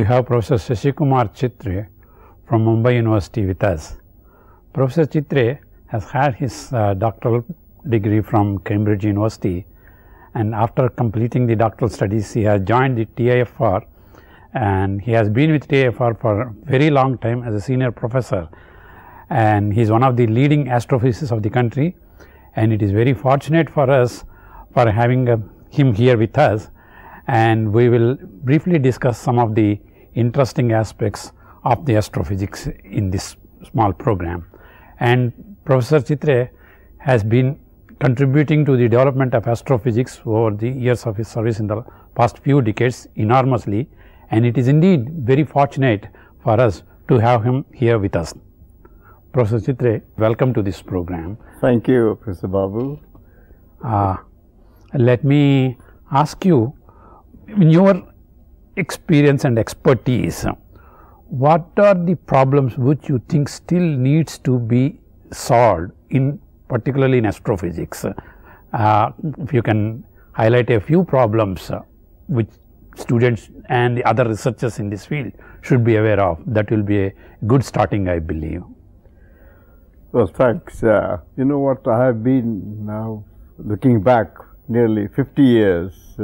we have Professor Sasikumar Chitre from Mumbai University with us. Professor Chitre has had his doctoral degree from Cambridge University, and after completing the doctoral studies he has joined the TIFR, and he has been with TIFR for a very long time as a senior professor, and he is one of the leading astrophysicists of the country, and it is very fortunate for us for having him here with us, and we will briefly discuss some of the interesting aspects of the astrophysics in this small program. And Professor Chitre has been contributing to the development of astrophysics over the years of his service in the past few decades enormously, and it is indeed very fortunate for us to have him here with us. Professor Chitre, welcome to this program. Thank you, Professor Babu. Let me ask you, in your experience and expertise, what are the problems which you think still needs to be solved, particularly in astrophysics? If you can highlight a few problems which students and the other researchers in this field should be aware of, that will be a good starting, I believe. Well, thanks. You know what, I have been now looking back nearly 50 years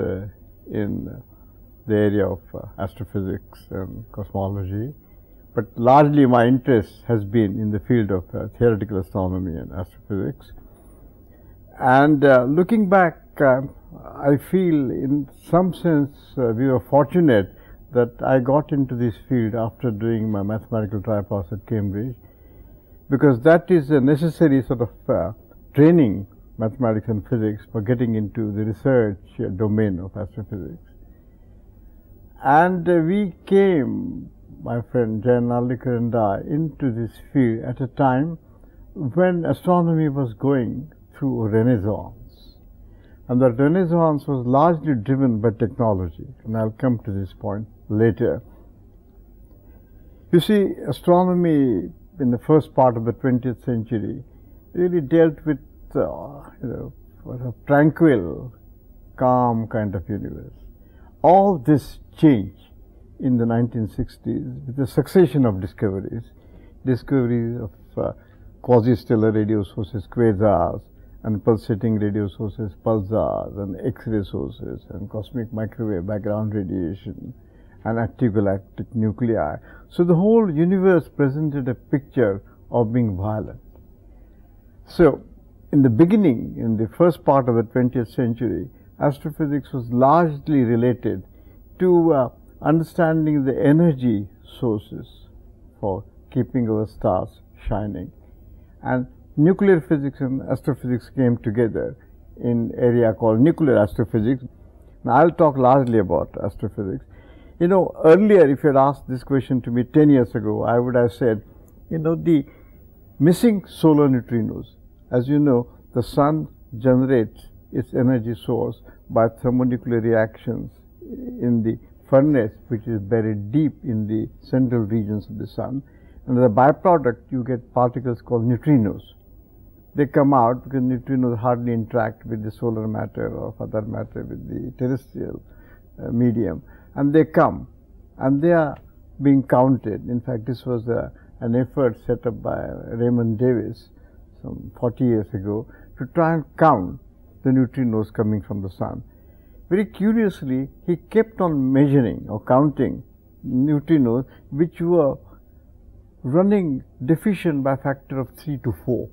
in the area of astrophysics and cosmology, but largely my interest has been in the field of theoretical astronomy and astrophysics. And looking back, I feel in some sense we were fortunate that I got into this field after doing my mathematical try-pass at Cambridge, because that is a necessary sort of training, mathematics and physics, for getting into the research domain of astrophysics. And we came, my friend Jayan Narlikar and I, into this field at a time when astronomy was going through a renaissance. And that renaissance was largely driven by technology, and I'll come to this point later. You see, astronomy in the first part of the 20th century really dealt with a tranquil, calm kind of universe. All this changed in the 1960s with a succession of discoveries of quasi-stellar radio sources, quasars, and pulsating radio sources, pulsars, and X-ray sources, and cosmic microwave background radiation, and active galactic nuclei. So the whole universe presented a picture of being violent. So in the beginning, in the first part of the 20th century, astrophysics was largely related to understanding the energy sources for keeping our stars shining. And nuclear physics and astrophysics came together in an area called nuclear astrophysics. Now, I'll talk largely about astrophysics. You know, earlier if you had asked this question to me 10 years ago, I would have said, you know, the missing solar neutrinos. As you know, the sun generates its energy source by thermonuclear reactions in the furnace, which is buried deep in the central regions of the sun. And as a byproduct, you get particles called neutrinos. They come out because neutrinos hardly interact with the solar matter or other matter with the terrestrial medium. And they come, and they are being counted. In fact, this was an effort set up by Raymond Davis some 40 years ago to try and count the neutrinos coming from the sun. Very curiously, he kept on measuring or counting neutrinos which were running deficient by a factor of 3 to 4.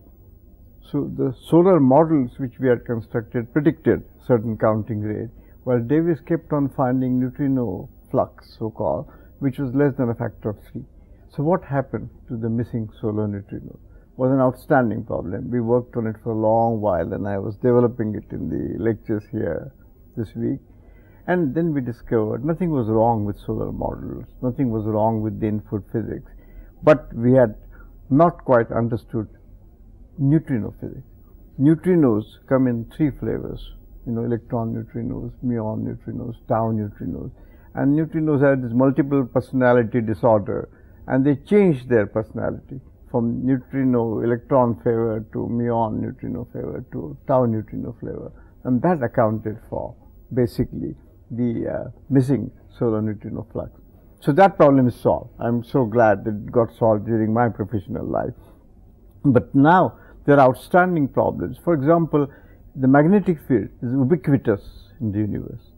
So the solar models which we had constructed predicted certain counting rate, while Davis kept on finding neutrino flux, so-called, which was less than a factor of 3. So what happened to the missing solar neutrinos was an outstanding problem. We worked on it for a long while, and I was developing it in the lectures here this week. And then we discovered nothing was wrong with solar models, nothing was wrong with the input physics, but we had not quite understood neutrino physics. Neutrinos come in 3 flavors, you know, electron neutrinos, muon neutrinos, tau neutrinos. And neutrinos have this multiple personality disorder, and they change their personality from neutrino electron flavor to muon neutrino flavor to tau neutrino flavor, and that accounted for basically the missing solar neutrino flux. So that problem is solved. I'm so glad that it got solved during my professional life. But now there are outstanding problems. For example, the magnetic field is ubiquitous in the universe.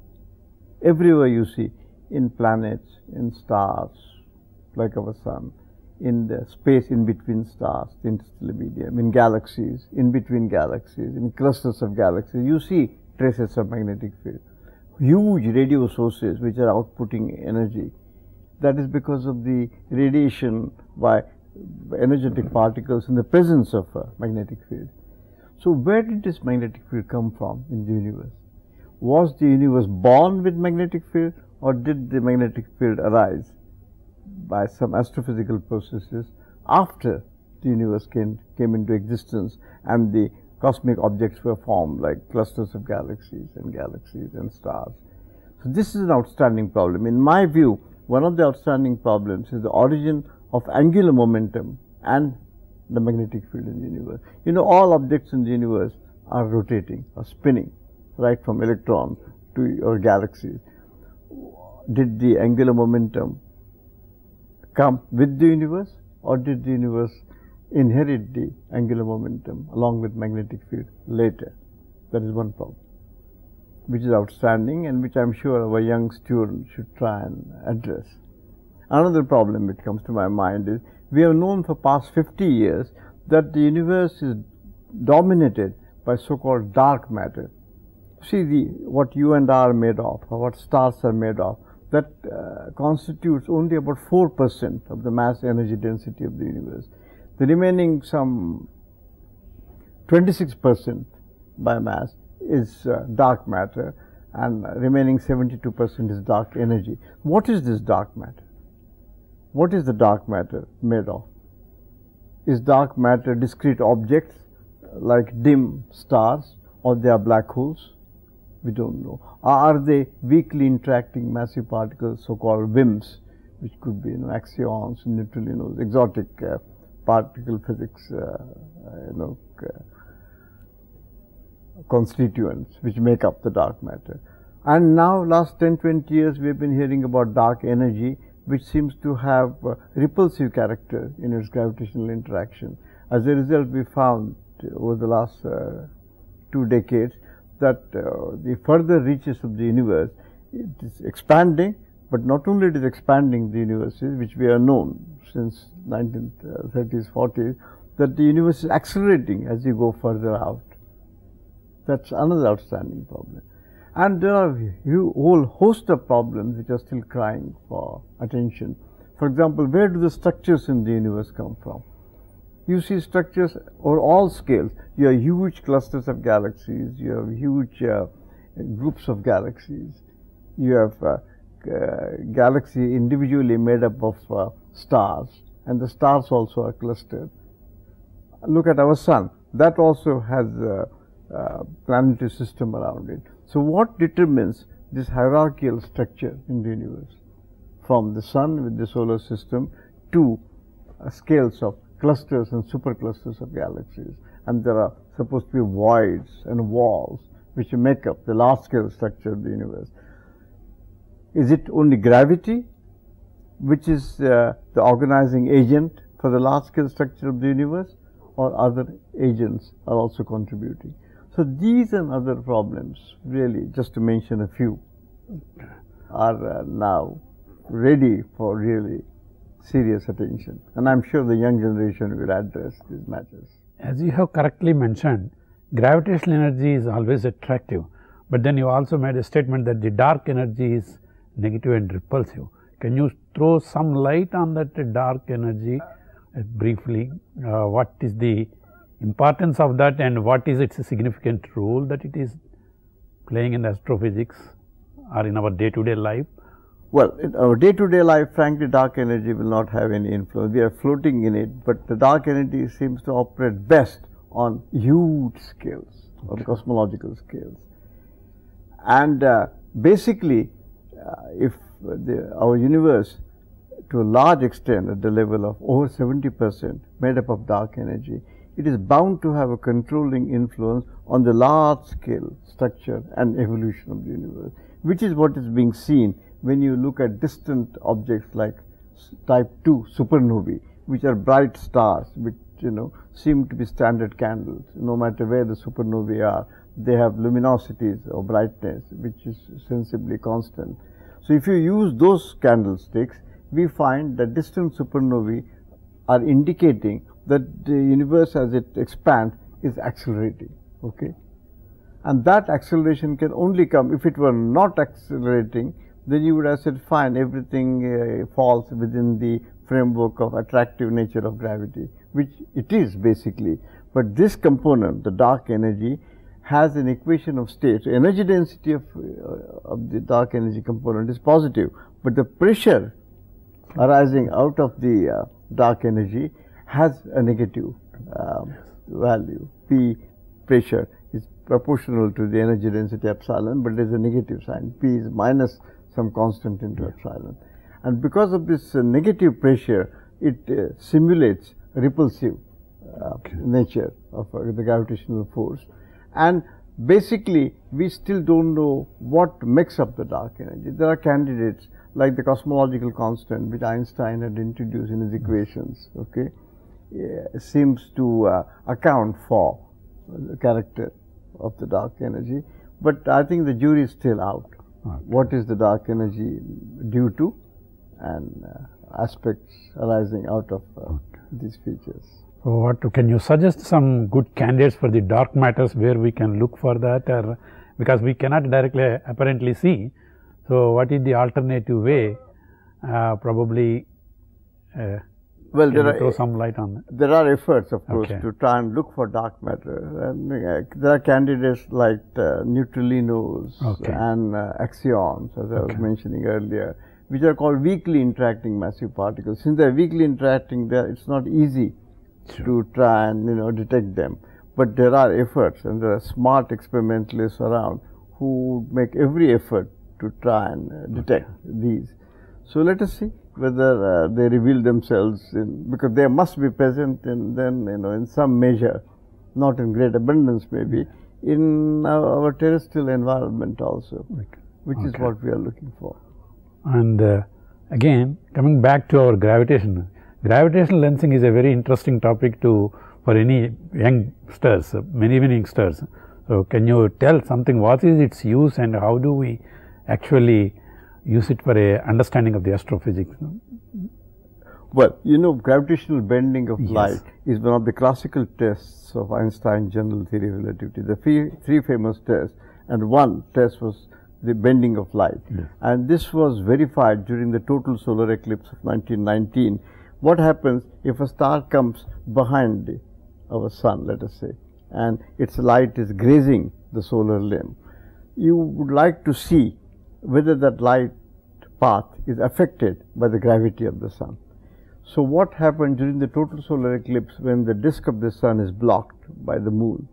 Everywhere you see, in planets, in stars like our sun, in the space in between stars, the interstellar medium, in galaxies, in between galaxies, in clusters of galaxies, you see traces of magnetic field. Huge radio sources which are outputting energy. That is because of the radiation by energetic particles in the presence of a magnetic field. So where did this magnetic field come from in the universe? Was the universe born with magnetic field, or did the magnetic field arise by some astrophysical processes after the universe came into existence and the cosmic objects were formed, like clusters of galaxies and stars? So this is an outstanding problem. In my view, one of the outstanding problems is the origin of angular momentum and the magnetic field in the universe. You know, all objects in the universe are rotating or spinning, right from electrons to our galaxies. Did the angular momentum come with the universe, or did the universe inherit the angular momentum along with magnetic field later? That is one problem which is outstanding and which I am sure our young students should try and address. Another problem which comes to my mind is, we have known for past 50 years that the universe is dominated by so-called dark matter. See, what you and I are made of, or what stars are made of, that constitutes only about 4% of the mass energy density of the universe. The remaining some 26% by mass is dark matter, and remaining 72% is dark energy. What is this dark matter? What is the dark matter made of? Is dark matter discrete objects like dim stars, or they are black holes? We don't know. Are they weakly interacting massive particles, so-called WIMPs, which could be axions, neutrinos, exotic particle physics, constituents which make up the dark matter? And now, last 10-20 years, we have been hearing about dark energy, which seems to have repulsive character in its gravitational interaction. As a result, we found over the last 2 decades that the further reaches of the universe, it is expanding, but not only it is expanding the universes, which we have known since 1930s, 40s, that the universe is accelerating as you go further out. That's another outstanding problem. And there are a whole host of problems which are still crying for attention. For example, where do the structures in the universe come from? You see structures over all scales. You have huge clusters of galaxies, you have huge groups of galaxies, you have galaxy individually made up of stars, and the stars also are clustered. Look at our sun. That also has a planetary system around it. So what determines this hierarchical structure in the universe? From the sun with the solar system to scales of clusters and superclusters of galaxies. And there are supposed to be voids and walls which make up the large scale structure of the universe. Is it only gravity which is the organizing agent for the large scale structure of the universe, or other agents are also contributing? So these and other problems, really, just to mention a few, are now ready for really serious attention, and I am sure the young generation will address these matters. As you have correctly mentioned, gravitational energy is always attractive, but then you also made a statement that the dark energy is negative and repulsive. Can you throw some light on that dark energy briefly? What is the importance of that, and what is its significant role that it is playing in astrophysics or in our day-to-day life? Well, in our day-to-day life, frankly, dark energy will not have any influence. We are floating in it, but the dark energy seems to operate best on huge scales, on cosmological scales. And basically, if our universe, to a large extent, at the level of over 70% made up of dark energy, it is bound to have a controlling influence on the large scale structure and evolution of the universe, which is what is being seen when you look at distant objects like type 2 supernovae, which are bright stars, which seem to be standard candles. No matter where the supernovae are, they have luminosities or brightness which is sensibly constant. So if you use those candlesticks, we find that distant supernovae are indicating that the universe as it expands is accelerating. Okay? And that acceleration can only come, if it were not accelerating, then you would have said, fine, everything falls within the framework of attractive nature of gravity, which it is basically. But this component, the dark energy, has an equation of state. So energy density of the dark energy component is positive, but the pressure arising out of the dark energy has a negative value. P pressure is proportional to the energy density epsilon, but there is a negative sign. P is minus some constant into epsilon. And because of this negative pressure, it simulates repulsive nature of the gravitational force. And basically, we still don't know what makes up the dark energy. There are candidates like the cosmological constant, which Einstein had introduced in his equations, okay, seems to account for the character of the dark energy. But I think the jury is still out. Okay. What is the dark energy due to, and aspects arising out of these features. So what can you suggest some good candidates for the dark matters where we can look for that, or because we cannot directly apparently see? So what is the alternative way? Probably well, can you throw some light on that? There are efforts, of course, to try and look for dark matter. And there are candidates like neutralinos and axions, as I was mentioning earlier, which are called weakly interacting massive particles. Since they are weakly interacting, it's not easy to try and detect them. But there are efforts, and there are smart experimentalists around who make every effort to try and detect these. So let us see whether they reveal themselves, because they must be present in some measure, not in great abundance maybe, in our terrestrial environment also, which is what we are looking for. And again, coming back to our gravitational lensing is a very interesting topic for any youngsters, many youngsters. So can you tell something, what is its use and how do we actually use it for a understanding of the astrophysics? Well, gravitational bending of light is one of the classical tests of Einstein's general theory of relativity. The three famous tests, and one test was the bending of light. And this was verified during the total solar eclipse of 1919. What happens if a star comes behind our sun, let us say, and its light is grazing the solar limb? You would like to see whether that light path is affected by the gravity of the sun. So what happened during the total solar eclipse, when the disk of the sun is blocked by the moon,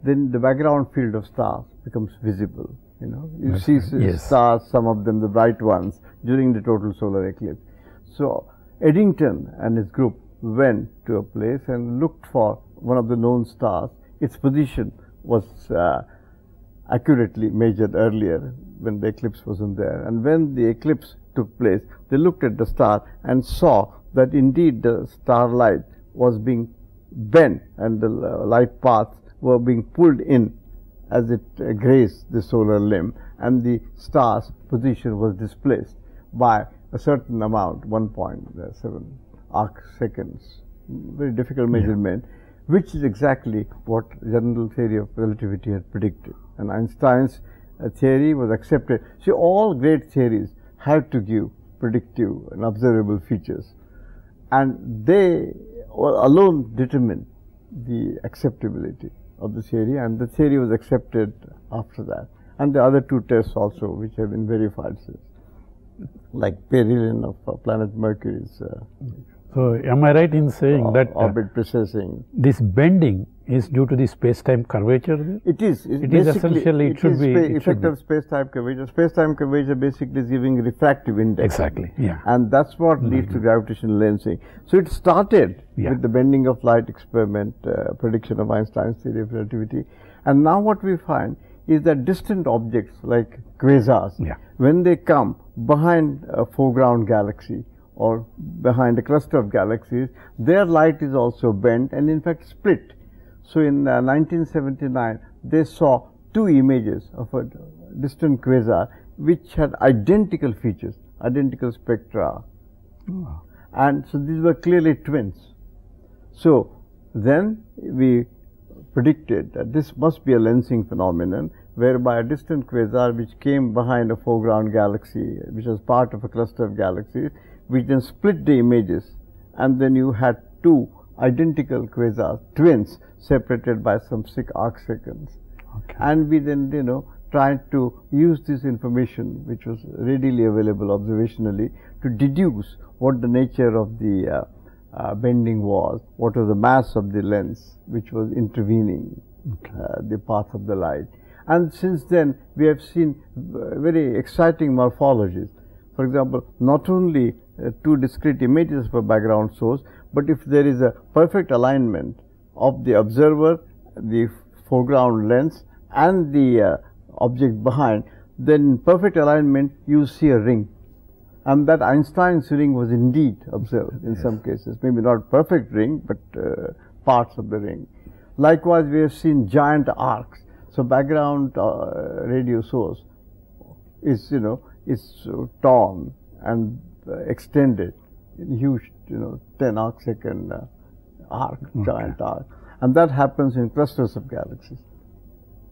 then the background field of stars becomes visible. You see stars, some of them the bright ones, during the total solar eclipse. So Eddington and his group went to a place and looked for one of the known stars. Its position was accurately measured earlier when the eclipse wasn't there. And when the eclipse took place, they looked at the star and saw that indeed the starlight was being bent and the light paths were being pulled in as it grazed the solar limb, and the star's position was displaced by a certain amount, 1.7 arc seconds, very difficult measurement, which is exactly what general theory of relativity had predicted. And Einstein's theory was accepted. See, all great theories have to give predictive and observable features, and they alone determine the acceptability of the theory, and the theory was accepted after that. And the other two tests also, which have been verified since, like perihelion of planet Mercury's. So am I right in saying that orbit precessing, this bending is due to the space-time curvature? It is. It is essentially, it should be. Effect of space-time curvature. Space-time curvature basically is giving refractive index. Exactly, And that's what leads to gravitational lensing. So it started with the bending of light experiment, prediction of Einstein's theory of relativity. And now what we find is that distant objects like quasars, Yeah. when they come behind a foreground galaxy or behind a cluster of galaxies, their light is also bent and in fact split. So in 1979, they saw two images of a distant quasar which had identical features, identical spectra. Oh. And so these were clearly twins. So then we predicted that this must be a lensing phenomenon, whereby a distant quasar which came behind a foreground galaxy, which was part of a cluster of galaxies, which then split the images, and then you had two identical quasars, twins, separated by some 6 arc seconds. Okay. And we then, tried to use this information, which was readily available observationally, to deduce what the nature of the bending was, what was the mass of the lens which was intervening the path of the light. And since then, we have seen very exciting morphologies. For example, not only two discrete images of a background source, but if there is a perfect alignment of the observer, the foreground lens, and the object behind, then in perfect alignment you see a ring. And that Einstein's ring was indeed observed in some cases, maybe not perfect ring, but parts of the ring. Likewise, we have seen giant arcs. So background radio source is, is torn and extended in huge, 10 arc second arc, giant arc. And that happens in clusters of galaxies.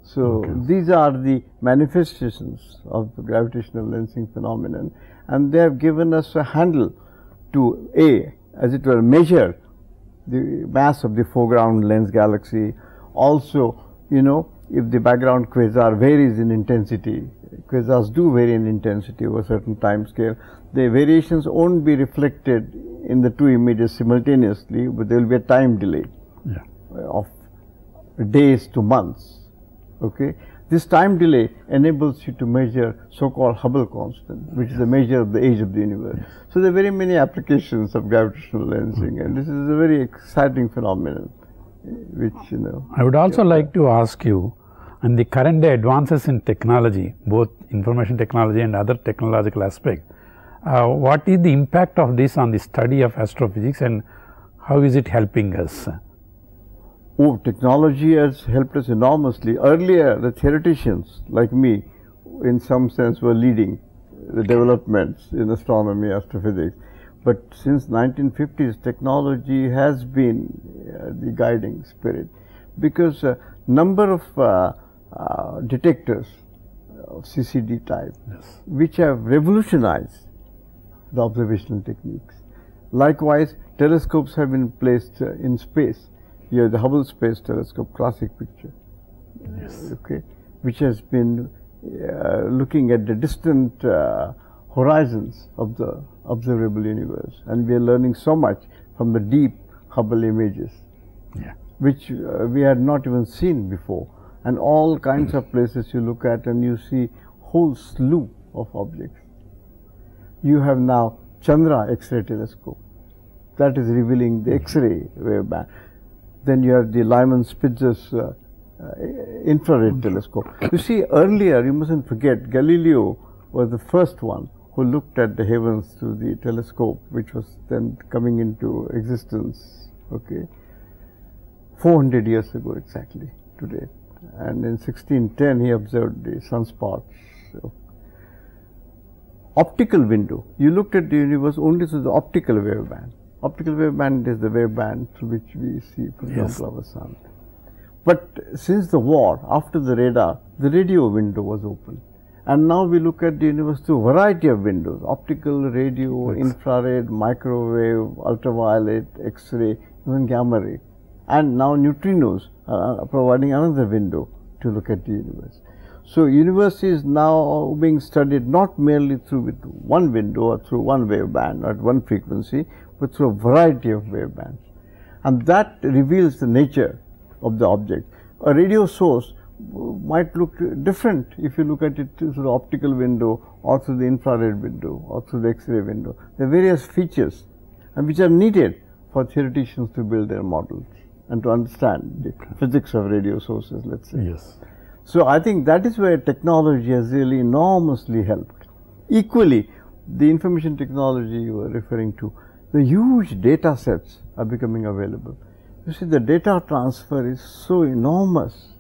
So these are the manifestations of the gravitational lensing phenomenon, and they have given us a handle to as it were, measure the mass of the foreground lens galaxy. Also, if the background quasar varies in intensity, quasars do vary in intensity over a certain time scale, the variations won't be reflected in the two images simultaneously, but there will be a time delay of days to months. Okay, this time delay enables you to measure so-called Hubble constant, which is a measure of the age of the universe. So there are very many applications of gravitational lensing, and this is a very exciting phenomenon, which I would also like to ask you, on the current day advances in technology, both information technology and other technological aspects, what is the impact of this on the study of astrophysics, and how is it helping us? Oh, technology has helped us enormously. Earlier, the theoreticians like me, in some sense, were leading the developments in astronomy, astrophysics. But since 1950s, technology has been the guiding spirit, because number of detectors of CCD type, which have revolutionized the observational techniques. Likewise, telescopes have been placed in space. You have the Hubble Space Telescope, classic picture, okay, which has been looking at the distant horizons of the observable universe, and we are learning so much from the deep Hubble images, which we had not even seen before. And all kinds of places you look at and you see whole slew of objects. You have now Chandra X-ray telescope that is revealing the X-ray waveband. Then you have the Lyman Spitzer's infrared telescope. You see, earlier, you mustn't forget, Galileo was the first one who looked at the heavens through the telescope, which was then coming into existence, 400 years ago exactly today. And in 1610, he observed the sunspots. Optical window, you looked at the universe only through the optical waveband. Optical waveband is the waveband through which we see, for example, our sun. But since the war, after the radar, the radio window was open. And now we look at the universe through a variety of windows: optical, radio, infrared, microwave, ultraviolet, X-ray, even gamma ray. And now neutrinos are providing another window to look at the universe. So universe is now being studied not merely through with one window or through one waveband or at one frequency, but through a variety of wavebands. And that reveals the nature of the object. A radio source might look different if you look at it through the optical window or through the infrared window or through the X-ray window. There are various features and which are needed for theoreticians to build their models and to understand the physics of radio sources, let's say. So I think that is where technology has really enormously helped. Equally, the information technology you were referring to, the huge data sets are becoming available. You see, the data transfer is so enormous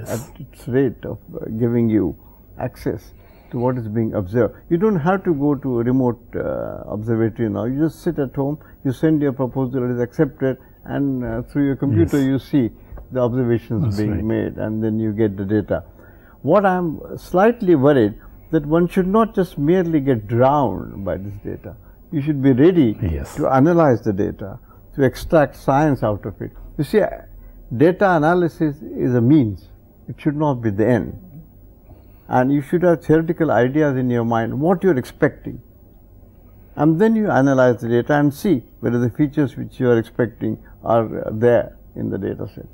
at its rate of giving you access to what is being observed. You don't have to go to a remote observatory now. You just sit at home, you send your proposal, it is accepted, and through your computer you see the observations being made, and then you get the data. What I am slightly worried that one should not just merely get drowned by this data. You should be ready to analyze the data, to extract science out of it. You see, data analysis is a means. It should not be the end. And you should have theoretical ideas in your mind, what you are expecting. And then you analyze the data and see whether the features which you are expecting are there in the data set.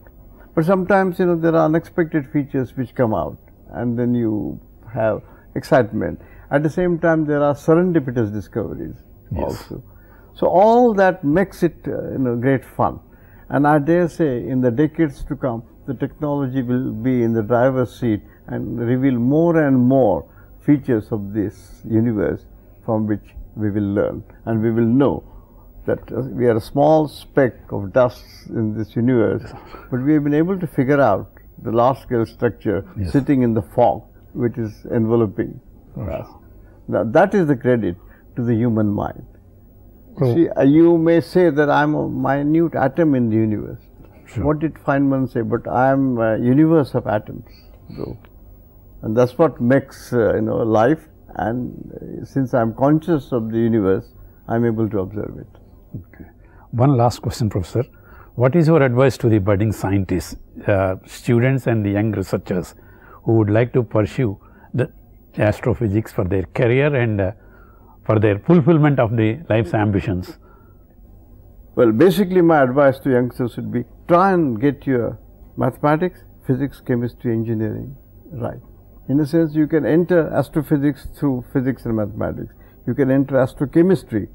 But sometimes, there are unexpected features which come out, and then you have excitement. At the same time, there are serendipitous discoveries also. So all that makes it great fun. And I dare say in the decades to come, the technology will be in the driver's seat and reveal more and more features of this universe from which we will learn, and we will know that we are a small speck of dust in this universe, but we have been able to figure out the large scale structure sitting in the fog which is enveloping us. Now that is the credit to the human mind. See, you may say that I am a minute atom in the universe. What did Feynman say? But I am a universe of atoms, though. And that's what makes life, and since I am conscious of the universe, I am able to observe it. Okay. One last question, Professor. What is your advice to the budding scientists, students and the young researchers who would like to pursue the astrophysics for their career and for their fulfillment of the life's ambitions? Well, basically my advice to youngsters would be, try and get your mathematics, physics, chemistry, engineering right. In a sense, you can enter astrophysics through physics and mathematics. You can enter astrochemistry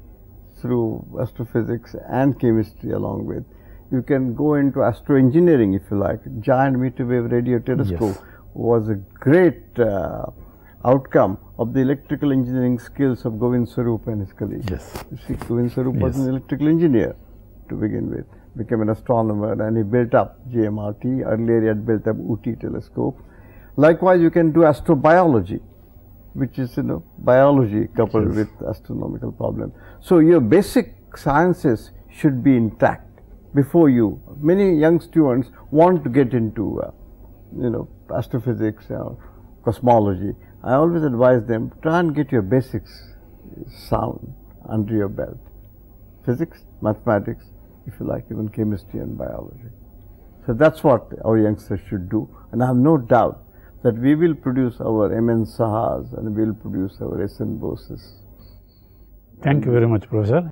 through astrophysics and chemistry along with. You can go into astroengineering if you like. Giant meter wave radio telescope was a great outcome of the electrical engineering skills of Govind Swarup and his colleagues. You see, Govind Swarup was an electrical engineer to begin with, became an astronomer, and he built up GMRT. Earlier he had built up UT telescope. Likewise, you can do astrobiology, which is biology coupled with astronomical problems. So your basic sciences should be intact before you. Many young students want to get into astrophysics or cosmology. I always advise them, try and get your basics sound under your belt. Physics, mathematics, if you like, even chemistry and biology. So that's what our youngsters should do, and I have no doubt that we will produce our M.N. Sahas and we will produce our S.N. Boses. Thank you very much, Professor.